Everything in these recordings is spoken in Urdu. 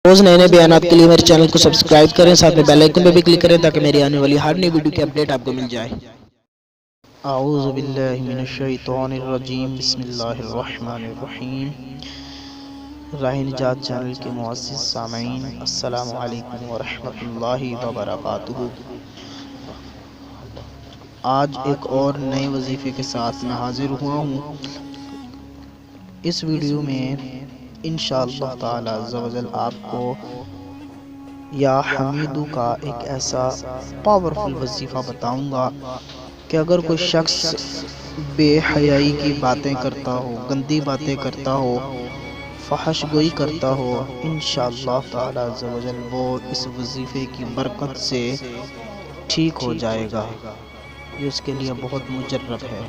روز نئے نئے بیانات کے لیے میرے چینل کو سبسکرائب کریں، ساتھ میں بیل آئیکن پہ بھی کلک کریں تاکہ میری آنے والی ہر نئی ویڈیو کی اپڈیٹ آپ کو مل جائے۔ اعوذ باللہ من الشیطان الرجیم، بسم اللہ الرحمن الرحیم۔ راہ نجات چینل کے معزز سامعین، السلام علیکم ورحمۃ اللہ وبرکاتہ۔ آج ایک اور نئے وظیفے کے ساتھ میں حاضر ہوا ہوں۔ اس ویڈیو میں انشاءاللہ تعالی عز و جل آپ کو یا حمیدو کا ایک ایسا پاورفل وظیفہ بتاؤں گا کہ اگر کوئی شخص بے حیائی کی باتیں کرتا ہو، گندی باتیں کرتا ہو، فحش گوئی کرتا ہو، انشاءاللہ تعالی عز و جل وہ اس وظیفے کی برکت سے ٹھیک ہو جائے گا۔ یہ اس کے لیے بہت مجرب ہے۔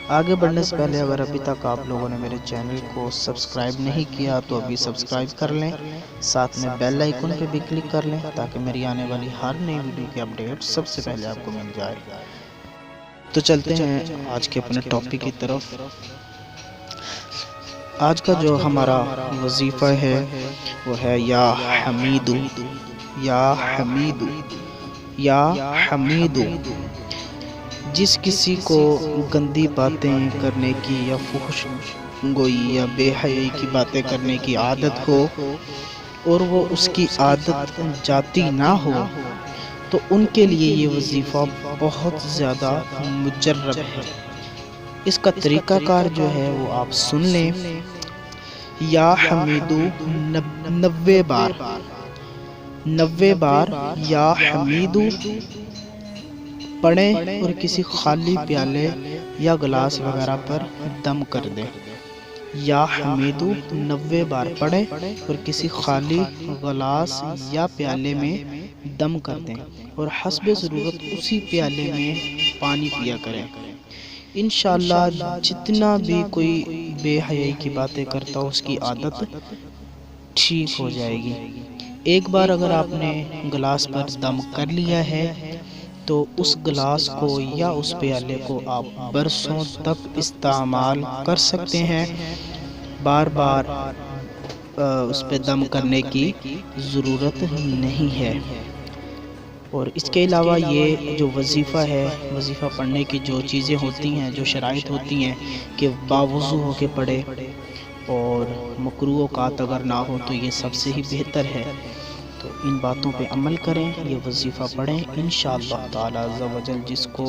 آگے بڑھنے سے پہلے اگر ابھی تک آپ لوگوں نے میرے چینل کو سبسکرائب نہیں کیا تو ابھی سبسکرائب کر لیں، ساتھ میں بیل آئیکن پہ بھی کلک کر لیں تاکہ میری آنے والی ہر نئی ویڈیو کی اپڈیٹ سب سے پہلے آپ کو مل جائے۔ تو چلتے ہیں آج کے اپنے ٹاپک کی طرف۔ آج کا جو ہمارا وظیفہ ہے وہ ہے یا حمیدو، یا حمیدو، یا حمیدو۔ جس کسی کو گندی باتیں کرنے کی یا فحش گوئی یا بے حیائی کی باتیں کرنے کی عادت ہو اور وہ اس کی عادت جاتی نہ ہو تو ان کے لیے یہ وظیفہ بہت زیادہ مجرب ہے۔ اس کا طریقہ کار جو ہے وہ آپ سن لیں۔ یا حمیدو 90 بار یا حمیدو پڑھیں اور کسی خالی پیالے یا گلاس وغیرہ پر دم کر دیں۔ یا حمیدو 90 بار پڑھیں اور کسی خالی گلاس یا پیالے میں دم کر دیں اور حسب ضرورت اسی پیالے میں پانی پیا کریں۔ انشاءاللہ جتنا بھی کوئی بے حیائی کی باتیں کرتا ہو اس کی عادت ٹھیک ہو جائے گی۔ ایک بار اگر آپ نے گلاس پر دم کر لیا ہے تو اس گلاس کو یا اس پیالے کو آپ برسوں تک استعمال کر سکتے ہیں۔ بار بار اس پہ دم کرنے کی ضرورت نہیں ہے۔ اور اس کے علاوہ یہ جو وظیفہ ہے، وظیفہ پڑھنے کی جو چیزیں ہوتی ہیں، جو شرائط ہوتی ہیں کہ باوضو ہو کے پڑھے اور مکروہ اوقات اگر نہ ہو تو یہ سب سے ہی بہتر ہے۔ تو ان باتوں پہ عمل کریں، یہ وظیفہ پڑھیں، انشاءاللہ تعالی عز و جل جس کو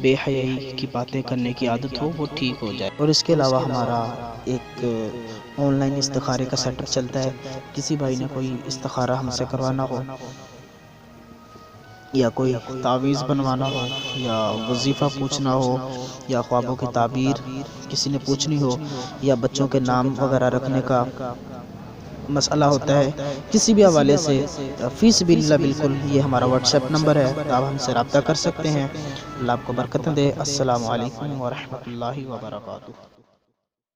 بے حیائی کی باتیں کرنے کی عادت ہو وہ ٹھیک ہو جائے۔ اور اس کے علاوہ ہمارا ایک آن لائن استخارے کا سیٹ اپ چلتا ہے۔ کسی بھائی نے کوئی استخارہ ہم سے کروانا ہو یا کوئی تعویذ بنوانا ہو یا وظیفہ پوچھنا ہو یا خوابوں کی تعبیر کسی نے پوچھنی ہو یا بچوں کے نام وغیرہ رکھنے کا مسئلہ ہوتا ہے، کسی بھی حوالے سے فی سبیل اللہ بالکل یہ ہمارا واٹس ایپ نمبر ہے، آپ ہم سے رابطہ کر سکتے ہیں۔ اللہ آپ کو برکتیں دے۔ السلام علیکم ورحمۃ اللہ وبرکاتہ۔